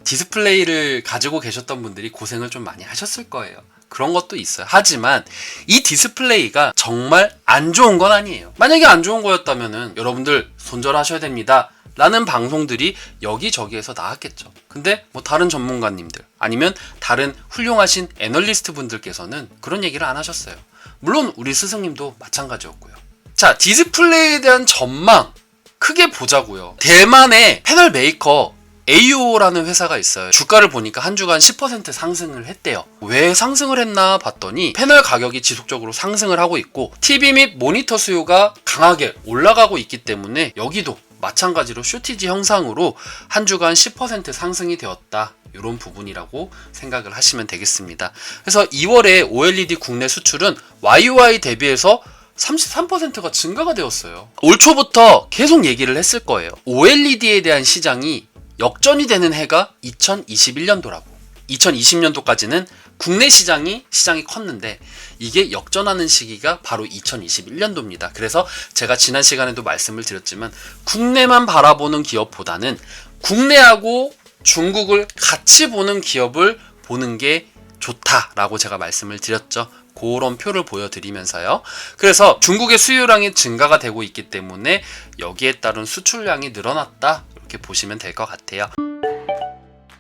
디스플레이를 가지고 계셨던 분들이 고생을 좀 많이 하셨을 거예요. 그런 것도 있어요. 하지만 이 디스플레이가 정말 안 좋은 건 아니에요. 만약에 안 좋은 거였다면은 여러분들 손절하셔야 됩니다 라는 방송들이 여기저기에서 나왔겠죠. 근데 뭐 다른 전문가님들 아니면 다른 훌륭하신 애널리스트 분들께서는 그런 얘기를 안 하셨어요. 물론 우리 스승님도 마찬가지였고요. 자, 디스플레이에 대한 전망 크게 보자고요. 대만의 패널 메이커 AUO라는 회사가 있어요. 주가를 보니까 한 주간 10% 상승을 했대요. 왜 상승을 했나 봤더니 패널 가격이 지속적으로 상승을 하고 있고 TV 및 모니터 수요가 강하게 올라가고 있기 때문에 여기도 마찬가지로 쇼티지 형상으로 한 주간 10% 상승이 되었다. 이런 부분이라고 생각을 하시면 되겠습니다. 그래서 2월에 OLED 국내 수출은 YOY 대비해서 33%가 증가가 되었어요. 올 초부터 계속 얘기를 했을 거예요. OLED에 대한 시장이 역전이 되는 해가 2021년도라고. 2020년도까지는 국내 시장이 컸는데 이게 역전하는 시기가 바로 2021년도입니다. 그래서 제가 지난 시간에도 말씀을 드렸지만 국내만 바라보는 기업보다는 국내하고 중국을 같이 보는 기업을 보는 게 좋다라고 제가 말씀을 드렸죠. 그런 표를 보여드리면서요. 그래서 중국의 수요량이 증가가 되고 있기 때문에 여기에 따른 수출량이 늘어났다. 이렇게 보시면 될 것 같아요.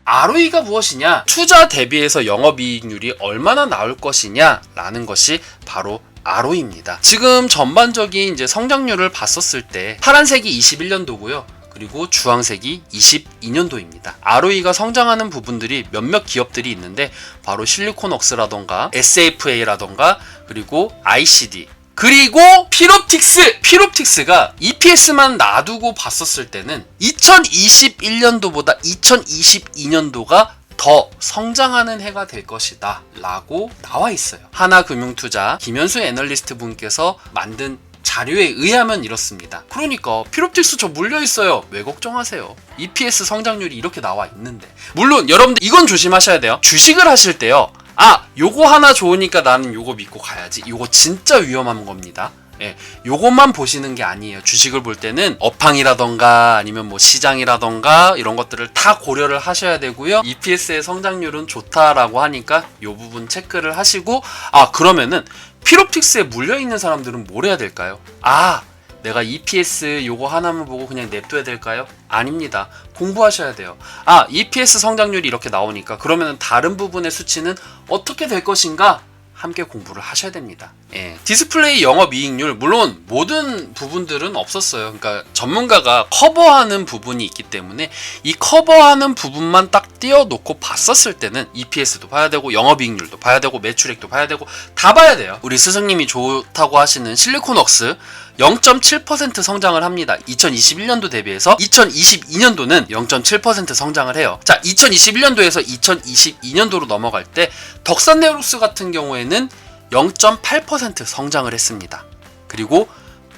ROE가 무엇이냐? 투자 대비해서 영업이익률이 얼마나 나올 것이냐? 라는 것이 바로 ROE입니다. 지금 전반적인 이제 성장률을 봤었을 때 파란색이 21년도고요. 그리고 주황색이 22년도입니다. ROE가 성장하는 부분들이 몇몇 기업들이 있는데 바로 실리콘웍스라던가 SFA라던가 그리고 ICD 그리고 피롭틱스가 EPS만 놔두고 봤었을 때는 2021년도보다 2022년도가 더 성장하는 해가 될 것이다 라고 나와 있어요. 하나금융투자 김현수 애널리스트 분께서 만든 자료에 의하면 이렇습니다. 그러니까 피롭틱스 저 물려있어요. 왜 걱정하세요? EPS 성장률이 이렇게 나와 있는데. 물론 여러분들 이건 조심하셔야 돼요. 주식을 하실 때요. 요거 하나 좋으니까 나는 요거 믿고 가야지. 요거 진짜 위험한 겁니다. 예, 요것만 보시는 게 아니에요. 주식을 볼 때는 업황이라던가 아니면 뭐 시장이라던가 이런 것들을 다 고려를 하셔야 되고요. EPS의 성장률은 좋다라고 하니까 요 부분 체크를 하시고 그러면은 피롭틱스에 물려있는 사람들은 뭘 해야 될까요? 내가 EPS 요거 하나만 보고 그냥 냅둬야 될까요? 아닙니다. 공부하셔야 돼요. EPS 성장률이 이렇게 나오니까 그러면 다른 부분의 수치는 어떻게 될 것인가? 함께 공부를 하셔야 됩니다. 예. 디스플레이 영업이익률 물론 모든 부분들은 없었어요. 그러니까 전문가가 커버하는 부분이 있기 때문에 이 커버하는 부분만 딱 띄워놓고 봤었을 때는 EPS도 봐야 되고 영업이익률도 봐야 되고 매출액도 봐야 되고 다 봐야 돼요. 우리 스승님이 좋다고 하시는 실리콘웍스 0.7% 성장을 합니다. 2021년도 대비해서 2022년도는 0.7% 성장을 해요. 자, 2021년도에서 2022년도로 넘어갈 때 덕산네오룩스 같은 경우에는 0.8% 성장을 했습니다. 그리고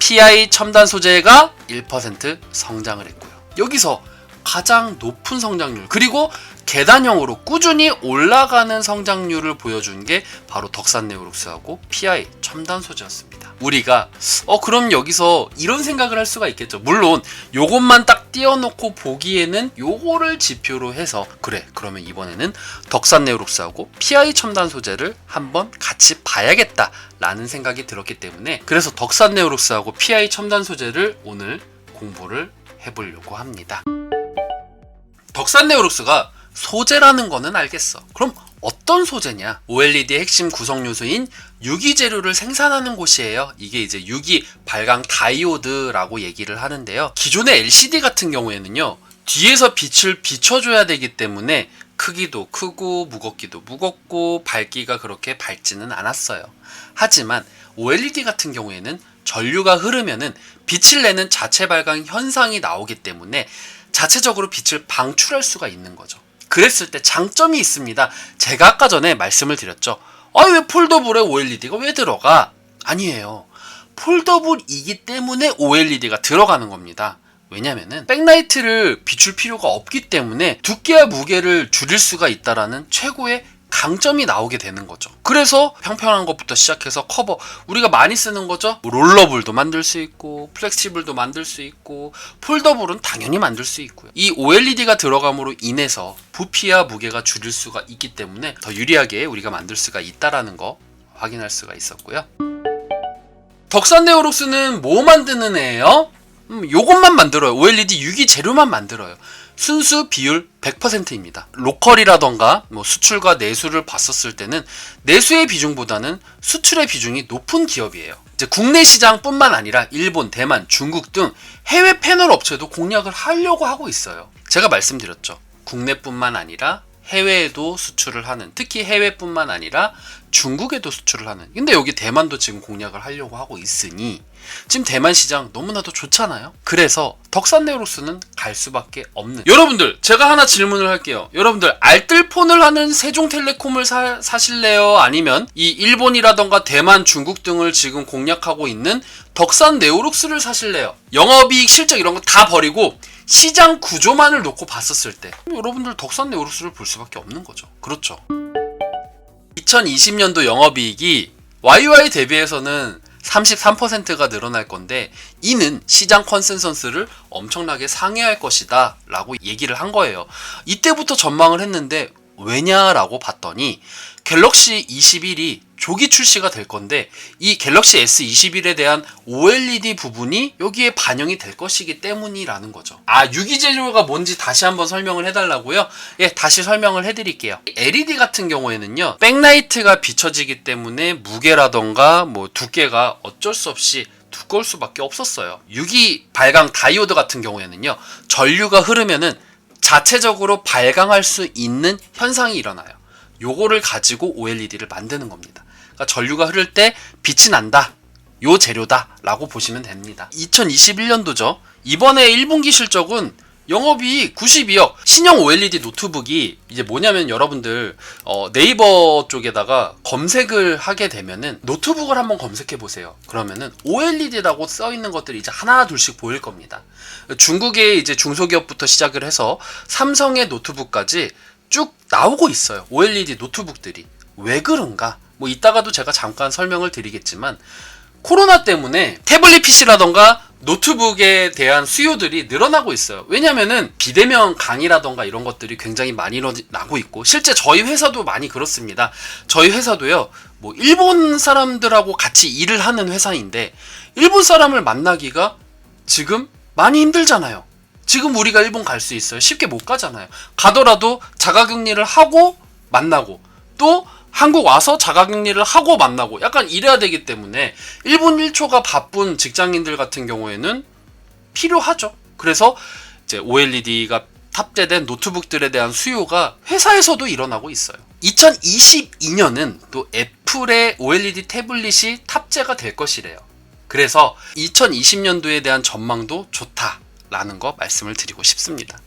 PI 첨단 소재가 1% 성장을 했고요. 여기서 가장 높은 성장률 그리고 계단형으로 꾸준히 올라가는 성장률을 보여준 게 바로 덕산네오룩스하고 PI 첨단 소재였습니다. 우리가 그럼 여기서 이런 생각을 할 수가 있겠죠. 물론 요것만 딱 띄워놓고 보기에는 요거를 지표로 해서 그래 그러면 이번에는 덕산네오룩스하고 PI 첨단 소재를 한번 같이 봐야겠다 라는 생각이 들었기 때문에 그래서 덕산네오룩스하고 PI 첨단 소재를 오늘 공부를 해보려고 합니다. 덕산네오룩스가 소재라는 거는 알겠어. 그럼 어떤 소재냐? OLED의 핵심 구성 요소인 유기 재료를 생산하는 곳이에요. 이게 이제 유기 발광 다이오드라고 얘기를 하는데요. 기존의 LCD 같은 경우에는요. 뒤에서 빛을 비춰줘야 되기 때문에 크기도 크고 무겁기도 무겁고 밝기가 그렇게 밝지는 않았어요. 하지만 OLED 같은 경우에는 전류가 흐르면은 빛을 내는 자체 발광 현상이 나오기 때문에 자체적으로 빛을 방출할 수가 있는 거죠. 그랬을 때 장점이 있습니다. 제가 아까 전에 말씀을 드렸죠. 왜 폴더블에 OLED가 왜 들어가? 아니에요. 폴더블이기 때문에 OLED가 들어가는 겁니다. 왜냐면은 백라이트를 비출 필요가 없기 때문에 두께와 무게를 줄일 수가 있다라는 최고의 강점이 나오게 되는 거죠. 그래서 평평한 것부터 시작해서 커버, 우리가 많이 쓰는 거죠. 뭐 롤러블도 만들 수 있고 플렉시블도 만들 수 있고 폴더블은 당연히 만들 수 있고요. 이 OLED가 들어감으로 인해서 부피와 무게가 줄일 수가 있기 때문에 더 유리하게 우리가 만들 수가 있다라는 거 확인할 수가 있었고요. 덕산 네오록스는 뭐 만드는 애예요? 요것만 만들어요. OLED 유기 재료만 만들어요. 순수 비율 100%입니다. 로컬이라던가 뭐 수출과 내수를 봤었을 때는 내수의 비중보다는 수출의 비중이 높은 기업이에요. 이제 국내 시장뿐만 아니라 일본, 대만, 중국 등 해외 패널 업체도 공략을 하려고 하고 있어요. 제가 말씀드렸죠. 국내뿐만 아니라 해외에도 수출을 하는, 특히 해외뿐만 아니라 중국에도 수출을 하는. 근데 여기 대만도 지금 공략을 하려고 하고 있으니 지금 대만 시장 너무나도 좋잖아요. 그래서 덕산 네오록스는 갈 수밖에 없는. 여러분들, 제가 하나 질문을 할게요. 여러분들, 알뜰폰을 하는 세종텔레콤을 사실래요? 아니면 이 일본이라던가 대만, 중국 등을 지금 공략하고 있는 덕산 네오록스를 사실래요? 영업이익, 실적 이런 거 다 버리고 시장 구조만을 놓고 봤었을 때 여러분들 덕산 네오록스를 볼 수밖에 없는 거죠. 그렇죠. 2020년도 영업이익이 YY 대비해서는 33%가 늘어날 건데, 이는 시장 컨센서스를 엄청나게 상회할 것이다 라고 얘기를 한 거예요. 이때부터 전망을 했는데 왜냐라고 봤더니 갤럭시 21이 조기 출시가 될 건데, 이 갤럭시 S21에 대한 OLED 부분이 여기에 반영이 될 것이기 때문이라는 거죠. 유기재료가 뭔지 다시 한번 설명을 해달라고요? 예, 다시 설명을 해드릴게요. LED 같은 경우에는요, 백라이트가 비춰지기 때문에 무게라던가 뭐 두께가 어쩔 수 없이 두꺼울 수밖에 없었어요. 유기 발광 다이오드 같은 경우에는요, 전류가 흐르면은 자체적으로 발광할 수 있는 현상이 일어나요. 요거를 가지고 OLED를 만드는 겁니다. 그러니까 전류가 흐를 때 빛이 난다, 요 재료다 라고 보시면 됩니다. 2021년도죠. 이번에 1분기 실적은 영업이익 92억. 신형 OLED 노트북이 이제 뭐냐면, 여러분들 네이버 쪽에다가 검색을 하게 되면은 노트북을 한번 검색해 보세요. 그러면은 OLED라고 써 있는 것들이 이제 하나 둘씩 보일 겁니다. 중국의 이제 중소기업부터 시작을 해서 삼성의 노트북까지 쭉 나오고 있어요. OLED 노트북들이. 왜 그런가? 뭐 이따가도 제가 잠깐 설명을 드리겠지만, 코로나 때문에 태블릿 PC라던가 노트북에 대한 수요들이 늘어나고 있어요. 왜냐면은 비대면 강의라던가 이런 것들이 굉장히 많이 나고 있고, 실제 저희 회사도 많이 그렇습니다. 저희 회사도요, 뭐 일본 사람들하고 같이 일을 하는 회사인데 일본 사람을 만나기가 지금 많이 힘들잖아요. 지금 우리가 일본 갈 수 있어요? 쉽게 못 가잖아요. 가더라도 자가격리를 하고 만나고, 또 한국 와서 자가격리를 하고 만나고, 약간 이래야 되기 때문에 1분 1초가 바쁜 직장인들 같은 경우에는 필요하죠. 그래서 이제 OLED가 탑재된 노트북들에 대한 수요가 회사에서도 일어나고 있어요. 2022년은 또 애플의 OLED 태블릿이 탑재가 될 것이래요. 그래서 2020년도에 대한 전망도 좋다라는 거 말씀을 드리고 싶습니다.